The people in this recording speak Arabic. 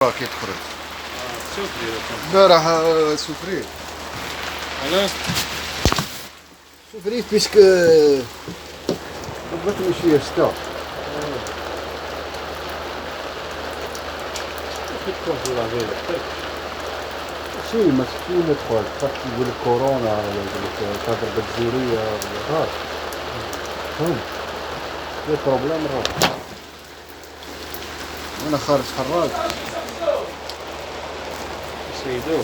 كيتخرج سفري البارح سفريت. علاش؟ سفريت بيسك ضبطني شويه شتا. كي تكون في العباد شي ما شكون يدخل خاطر يقول لك كورونا ولا يقول لك تضرب الجزيريه ولا فهمت في بروبليم راه. وانا خارج حراج يسيدوه.